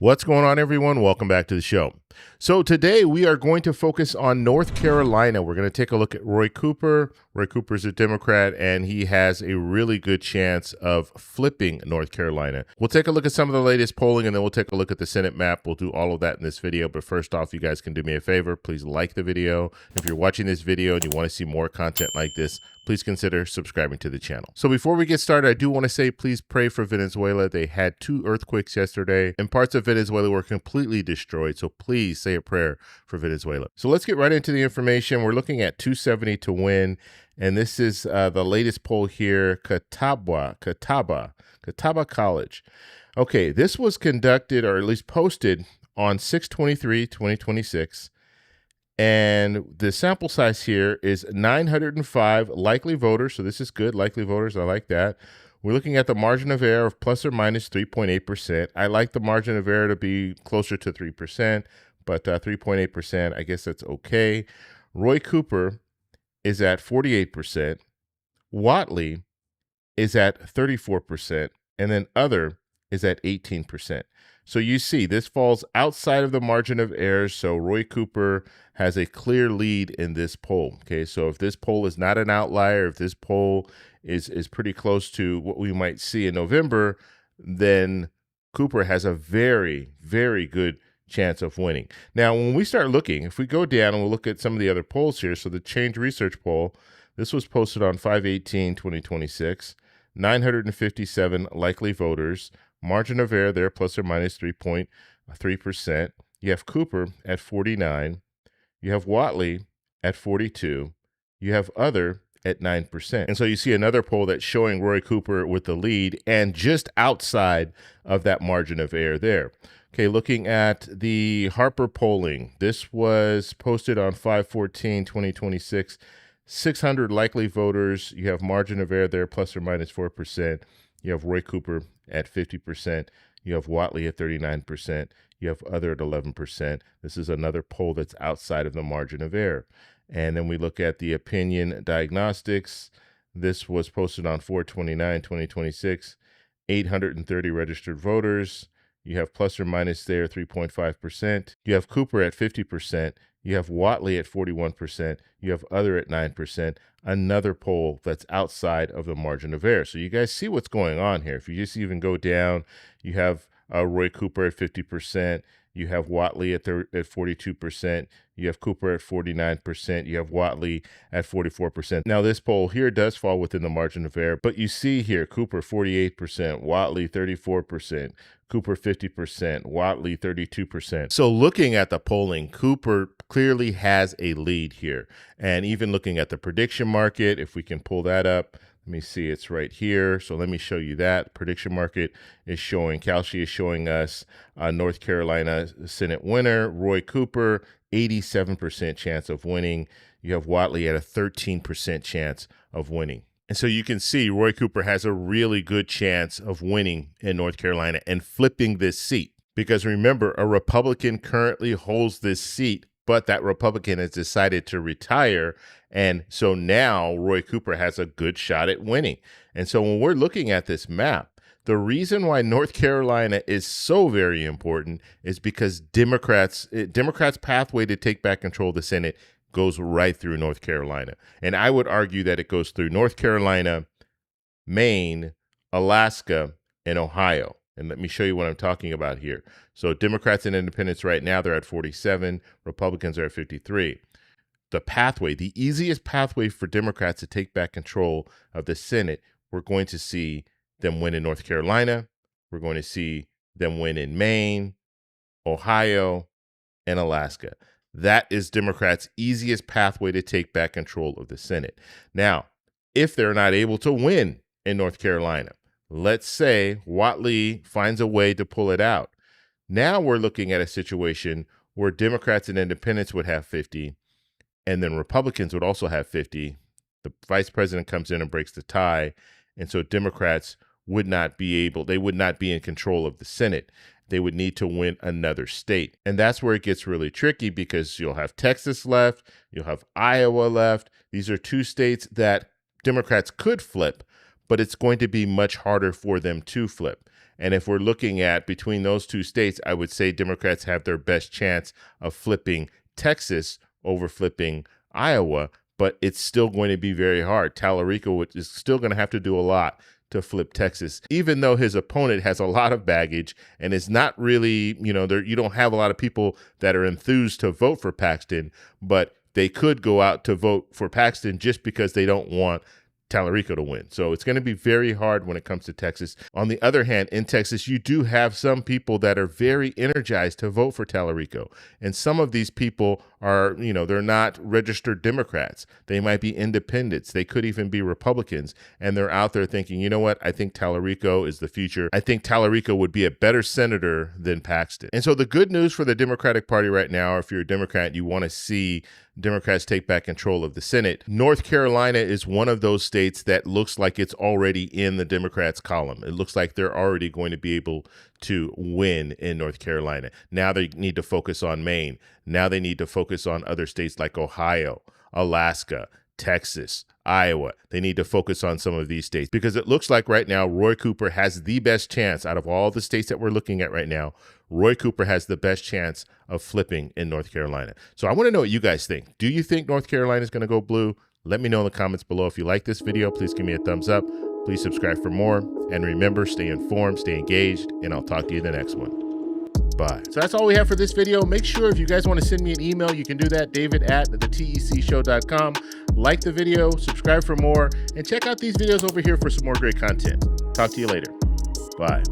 What's going on, everyone? Welcome back to the show. So today we are going to focus on North Carolina. We're going to take a look at Roy Cooper. Roy Cooper is a Democrat, and he has a really good chance of flipping North Carolina. We'll take a look at some of the latest polling, and then we'll take a look at the Senate map. We'll do all of that in this video. But first off, you guys can do me a favor. Please like the video. If you're watching this video and you want to see more content like this, please consider subscribing to the channel. So before we get started, I do want to say please pray for Venezuela. They had 2 earthquakes yesterday, and parts of Venezuela were completely destroyed. So please say a prayer for Venezuela. So let's get right into the information. We're looking at 270 to win, and this is the latest poll here, Catawba College. Okay, this was conducted, or at least posted, on 6/23/2026. And the sample size here is 905 likely voters. So this is good, likely voters. I like that. We're looking at the margin of error of plus or minus 3.8%. I like the margin of error to be closer to 3%, but 3.8%, I guess that's okay. Roy Cooper is at 48%. Whatley is at 34%. And then other is at 18%. So you see, this falls outside of the margin of error. So Roy Cooper has a clear lead in this poll. Okay, so if this poll is not an outlier, if this poll is pretty close to what we might see in November, then Cooper has a very, very good chance of winning. Now, when we start looking, if we go down and we'll look at some of the other polls here. So the Change Research poll, this was posted on 5/18/2026, 957 likely voters. Margin of error there, plus or minus 3.3%. You have Cooper at 49. You have Whatley at 42. You have other at 9%. And so you see another poll that's showing Roy Cooper with the lead and just outside of that margin of error there. Okay, looking at the Harper polling, this was posted on 5/14/2026. 600 likely voters. You have margin of error there, plus or minus 4%. You have Roy Cooper at 50%. You have Whatley at 39%. You have other at 11%. This is another poll that's outside of the margin of error. And then we look at the opinion diagnostics. This was posted on 4/29/2026. 830 registered voters. You have plus or minus there 3.5%. You have Cooper at 50%. You have Whatley at 41%. You have other at 9%. Another poll that's outside of the margin of error. So you guys see what's going on here. If you just even go down, you have Roy Cooper at 50%. You have Whatley at 42%. You have Cooper at 49%. You have Whatley at 44%. Now, this poll here does fall within the margin of error, but you see here, Cooper 48%, Whatley 34%, Cooper 50%, Whatley 32%. So looking at the polling, Cooper clearly has a lead here. And even looking at the prediction market, if we can pull that up, let me see, it's right here. So let me show you that. Prediction market is showing, Kalshi is showing us North Carolina Senate winner, Roy Cooper, 87% chance of winning. You have Whatley at a 13% chance of winning. And so you can see Roy Cooper has a really good chance of winning in North Carolina and flipping this seat. Because remember, a Republican currently holds this seat, but that Republican has decided to retire. And so now Roy Cooper has a good shot at winning. And so when we're looking at this map, the reason why North Carolina is so very important is because Democrats' pathway to take back control of the Senate goes right through North Carolina. And I would argue that it goes through North Carolina, Maine, Alaska, and Ohio. And let me show you what I'm talking about here. So Democrats and independents right now, they're at 47. Republicans are at 53. The pathway, the easiest pathway for Democrats to take back control of the Senate, we're going to see them win in North Carolina. We're going to see them win in Maine, Ohio, and Alaska. That is Democrats' easiest pathway to take back control of the Senate. Now, if they're not able to win in North Carolina, let's say Whatley finds a way to pull it out. Now we're looking at a situation where Democrats and independents would have 50, and then Republicans would also have 50. The vice president comes in and breaks the tie, and so Democrats would not be in control of the Senate. They would need to win another state. And that's where it gets really tricky, because you'll have Texas left, you'll have Iowa left. These are 2 states that Democrats could flip, but it's going to be much harder for them to flip. And if we're looking at between those two states, I would say Democrats have their best chance of flipping Texas over flipping Iowa, but it's still going to be very hard. Tallarico is still going to have to do a lot to flip Texas, even though his opponent has a lot of baggage and is not really, you don't have a lot of people that are enthused to vote for Paxton, but they could go out to vote for Paxton just because they don't want Tallarico to win. So it's going to be very hard when it comes to Texas. On the other hand, in Texas, you do have some people that are very energized to vote for Tallarico. And some of these people are, they're not registered Democrats. They might be independents. They could even be Republicans. And they're out there thinking, you know what? I think Tallarico is the future. I think Tallarico would be a better senator than Paxton. And so the good news for the Democratic Party right now, if you're a Democrat, you want to see Democrats take back control of the Senate. North Carolina is one of those states that looks like it's already in the Democrats' column. It looks like they're already going to be able to win in North Carolina. Now they need to focus on Maine. Now they need to focus on other states like Ohio, Alaska, Texas, Iowa. They need to focus on some of these states because it looks like right now Roy Cooper has the best chance out of all the states that we're looking at right now. Roy Cooper has the best chance of flipping in North Carolina. So I want to know what you guys think. Do you think North Carolina is going to go blue? Let me know in the comments below. If you like this video, please give me a thumbs up. Please subscribe for more. And remember, stay informed, stay engaged, and I'll talk to you in the next one. Bye. So that's all we have for this video. Make sure if you guys want to send me an email, you can do that, david@thetecshow.com. Like the video, subscribe for more, and check out these videos over here for some more great content. Talk to you later. Bye.